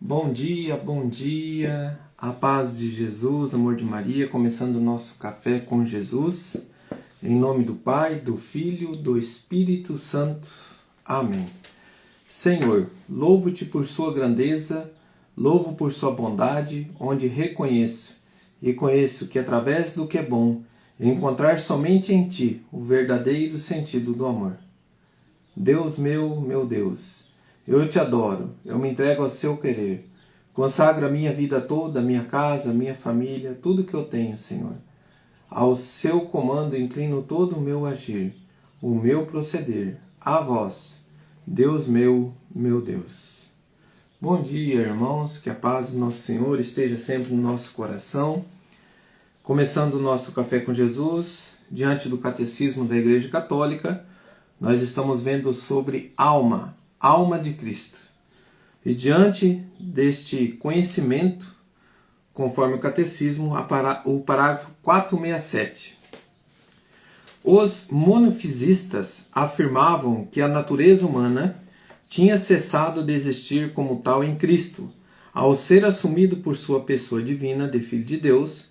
Bom dia, a paz de Jesus, amor de Maria, começando o nosso café com Jesus, em nome do Pai, do Filho, do Espírito Santo. Amém. Senhor, louvo-te por sua grandeza, louvo por sua bondade, onde reconheço que através do que é bom, encontrar somente em ti o verdadeiro sentido do amor. Deus meu Deus, eu te adoro, eu me entrego ao seu querer. Consagro a minha vida toda, a minha casa, a minha família, tudo que eu tenho, Senhor. Ao seu comando inclino todo o meu agir, o meu proceder, a vós, Deus meu Deus. Bom dia, irmãos, que a paz do nosso Senhor esteja sempre no nosso coração. Começando o nosso Café com Jesus, diante do Catecismo da Igreja Católica, nós estamos vendo sobre alma de Cristo. E diante deste conhecimento, conforme o Catecismo, o parágrafo 467. Os monofisistas afirmavam que a natureza humana tinha cessado de existir como tal em Cristo, ao ser assumido por sua pessoa divina de Filho de Deus.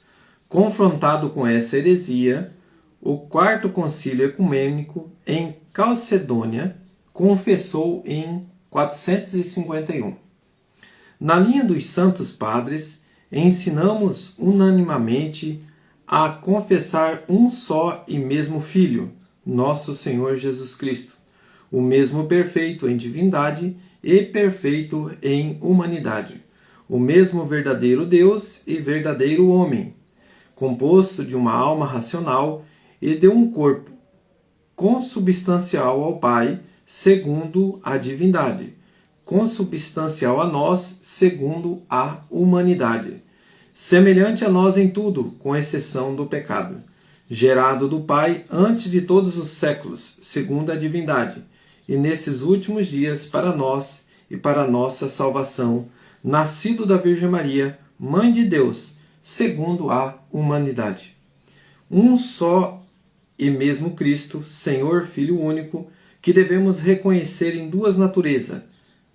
Confrontado com essa heresia, o Quarto Concílio Ecumênico, em Calcedônia, confessou em 451. Na linha dos Santos Padres, ensinamos unanimamente a confessar um só e mesmo Filho, nosso Senhor Jesus Cristo, o mesmo perfeito em divindade e perfeito em humanidade, o mesmo verdadeiro Deus e verdadeiro homem, composto de uma alma racional e de um corpo consubstancial ao Pai, segundo a divindade, consubstancial a nós, segundo a humanidade, semelhante a nós em tudo, com exceção do pecado, gerado do Pai antes de todos os séculos, segundo a divindade, e nesses últimos dias para nós e para nossa salvação, nascido da Virgem Maria, Mãe de Deus, segundo a humanidade. Um só e mesmo Cristo, Senhor, Filho único, que devemos reconhecer em duas naturezas,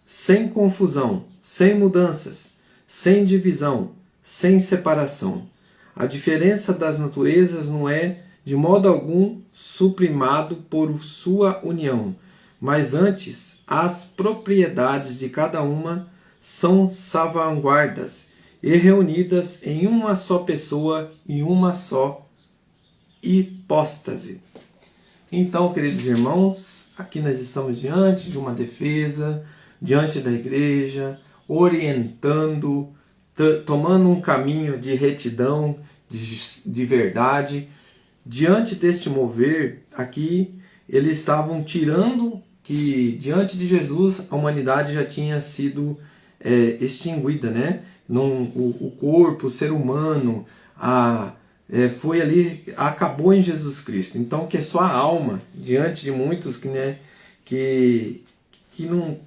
sem confusão, sem mudanças, sem divisão, sem separação. A diferença das naturezas não é, de modo algum, suprimado por sua união, mas antes as propriedades de cada uma são salvaguardas e reunidas em uma só pessoa e uma só hipóstase. Então, queridos irmãos, aqui nós estamos diante de uma defesa, diante da igreja, orientando, tomando um caminho de retidão, de verdade. Diante deste mover, aqui, eles estavam tirando que, diante de Jesus, a humanidade já tinha sido extinguida, né? O corpo, o ser humano, foi ali, acabou em Jesus Cristo. Então, que é só a alma, diante de muitos que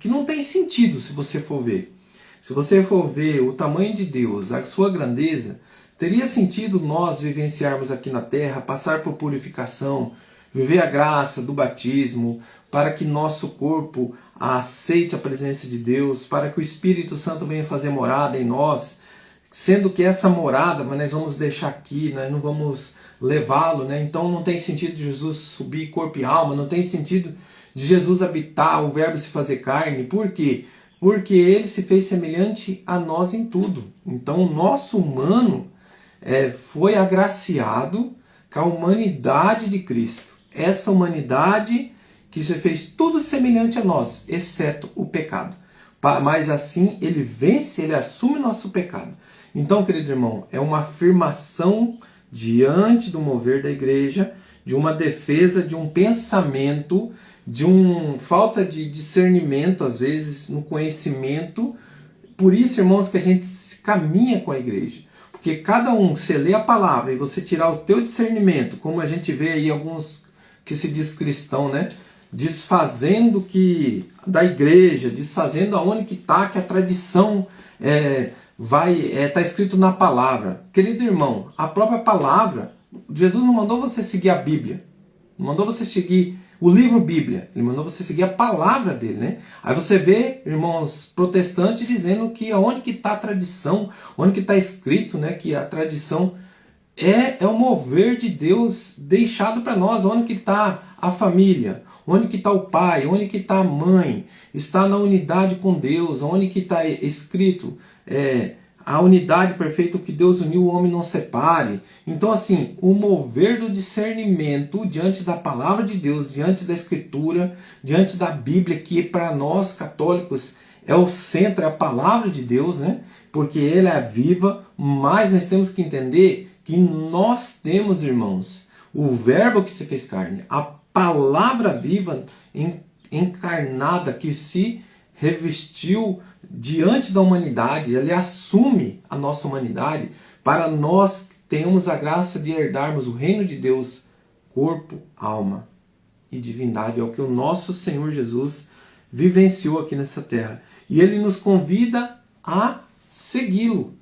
não tem sentido, se você for ver. Se você for ver o tamanho de Deus, a sua grandeza, teria sentido nós vivenciarmos aqui na terra, passar por purificação, viver a graça do batismo, para que nosso corpo aceite a presença de Deus, para que o Espírito Santo venha fazer morada em nós, sendo que essa morada, mas nós vamos deixar aqui, nós não vamos levá-lo, né? Então não tem sentido de Jesus subir corpo e alma, não tem sentido de Jesus habitar, o verbo se fazer carne. Por quê? Porque ele se fez semelhante a nós em tudo. Então o nosso humano foi agraciado com a humanidade de Cristo. Essa humanidade que se fez tudo semelhante a nós, exceto o pecado. Mas assim ele vence, ele assume nosso pecado. Então, querido irmão, é uma afirmação diante do mover da igreja, de uma defesa, de um pensamento, de uma falta de discernimento, às vezes, no conhecimento. Por isso, irmãos, que a gente caminha com a igreja. Porque cada um, você lê a palavra e você tirar o teu discernimento, como a gente vê aí alguns que se diz cristão, né? Desfazendo da igreja, desfazendo aonde que está, que a tradição está escrito na palavra. Querido irmão, a própria palavra, Jesus não mandou você seguir a Bíblia, não mandou você seguir o livro Bíblia. Ele mandou você seguir a palavra dele, né? Aí você vê, irmãos protestantes, dizendo que onde que está a tradição, onde que está escrito, né, que a tradição é o mover de Deus deixado para nós. Onde que está a família? Onde que está o pai? Onde que está a mãe? Está na unidade com Deus. Onde que está escrito a unidade perfeita, que Deus uniu, o homem não separe. Então, assim, o mover do discernimento diante da palavra de Deus, diante da Escritura, diante da Bíblia, que para nós católicos é o centro, é a palavra de Deus, né? Porque ela é viva, mas nós temos que entender que nós temos, irmãos, o verbo que se fez carne, a palavra viva encarnada que se revestiu diante da humanidade. Ele assume a nossa humanidade para nós termos a graça de herdarmos o reino de Deus, corpo, alma e divindade. É o que o nosso Senhor Jesus vivenciou aqui nessa terra. E ele nos convida a segui-lo,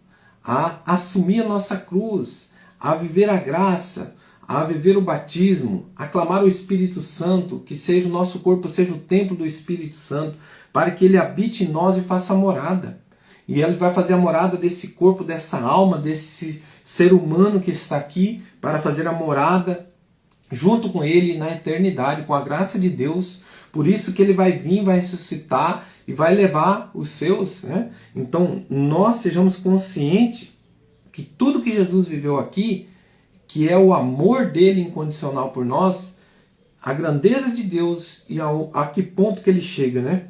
a assumir a nossa cruz, a viver a graça, a viver o batismo, a clamar o Espírito Santo, que seja o nosso corpo, seja o templo do Espírito Santo, para que ele habite em nós e faça morada. E ele vai fazer a morada desse corpo, dessa alma, desse ser humano que está aqui, para fazer a morada junto com ele na eternidade, com a graça de Deus. Por isso que ele vai vir, vai ressuscitar e vai levar os seus, né? Então, nós sejamos conscientes que tudo que Jesus viveu aqui, que é o amor dele incondicional por nós, a grandeza de Deus e a que ponto que ele chega, né?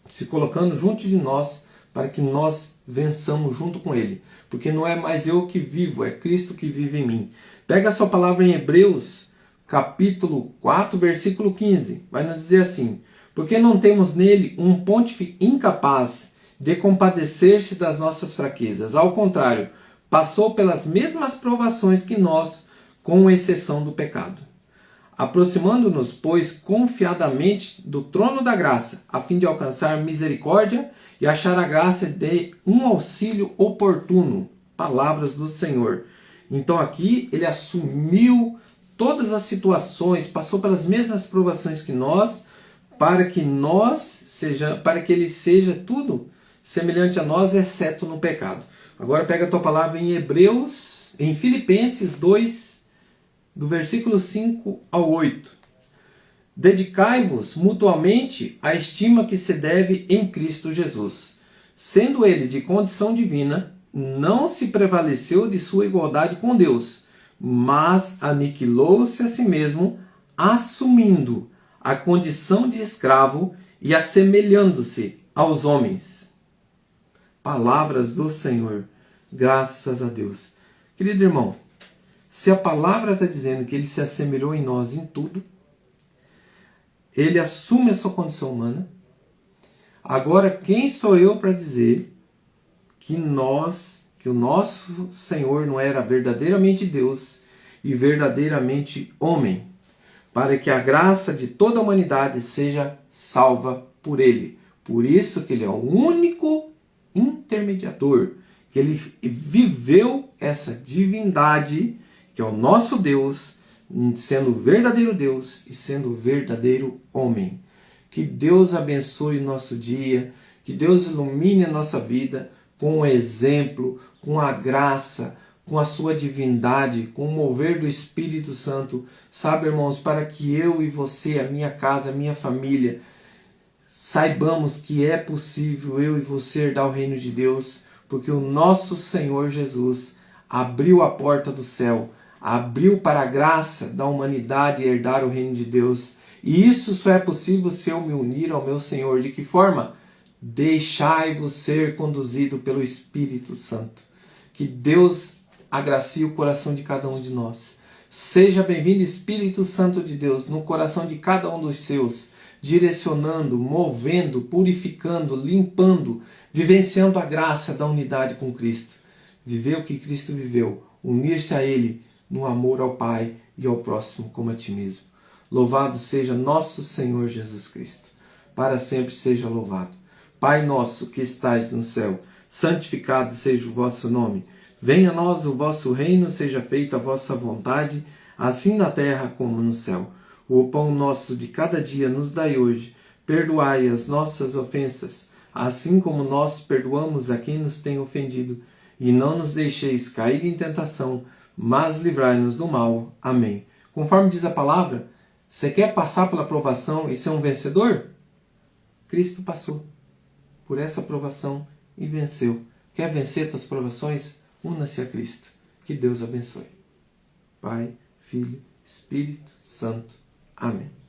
Se colocando junto de nós para que nós vençamos junto com ele. Porque não é mais eu que vivo, é Cristo que vive em mim. Pega a sua palavra em Hebreus, capítulo 4, versículo 15. Vai nos dizer assim: porque não temos nele um pontífice incapaz de compadecer-se das nossas fraquezas. Ao contrário, passou pelas mesmas provações que nós, com exceção do pecado. Aproximando-nos, pois, confiadamente do trono da graça, a fim de alcançar misericórdia e achar a graça de um auxílio oportuno. Palavras do Senhor. Então aqui ele assumiu todas as situações, passou pelas mesmas provações que nós, para que ele seja tudo semelhante a nós, exceto no pecado. Agora pega a tua palavra em Filipenses 2, do versículo 5 ao 8. Dedicai-vos mutuamente à estima que se deve em Cristo Jesus. Sendo ele de condição divina, não se prevaleceu de sua igualdade com Deus, mas aniquilou-se a si mesmo, assumindo a condição de escravo e assemelhando-se aos homens. Palavras do Senhor. Graças a Deus. Querido irmão, se a palavra está dizendo que ele se assemelhou em nós em tudo, ele assume a sua condição humana, agora quem sou eu para dizer que o nosso Senhor não era verdadeiramente Deus e verdadeiramente homem, para que a graça de toda a humanidade seja salva por ele. Por isso que ele é o único intermediador, que ele viveu essa divindade, que é o nosso Deus, sendo verdadeiro Deus e sendo verdadeiro homem. Que Deus abençoe o nosso dia, que Deus ilumine a nossa vida com o exemplo, com a graça, com a sua divindade, com o mover do Espírito Santo. Sabe, irmãos, para que eu e você, a minha casa, a minha família, saibamos que é possível eu e você herdar o reino de Deus, porque o nosso Senhor Jesus abriu a porta do céu, abriu para a graça da humanidade herdar o reino de Deus. E isso só é possível se eu me unir ao meu Senhor. De que forma? Deixai-vos ser conduzido pelo Espírito Santo. Que Deus agracie o coração de cada um de nós. Seja bem-vindo, Espírito Santo de Deus, no coração de cada um dos seus, direcionando, movendo, purificando, limpando, vivenciando a graça da unidade com Cristo. Viver o que Cristo viveu, unir-se a Ele no amor ao Pai e ao próximo como a ti mesmo. Louvado seja nosso Senhor Jesus Cristo. Para sempre seja louvado. Pai nosso que estais no céu, santificado seja o vosso nome. Venha a nós o vosso reino, seja feita a vossa vontade, assim na terra como no céu. O pão nosso de cada dia nos dai hoje. Perdoai as nossas ofensas, assim como nós perdoamos a quem nos tem ofendido. E não nos deixeis cair em tentação, mas livrai-nos do mal. Amém. Conforme diz a palavra, você quer passar pela provação e ser um vencedor? Cristo passou por essa provação e venceu. Quer vencer suas provações? Una-se a Cristo. Que Deus abençoe. Pai, Filho, Espírito Santo. Amém.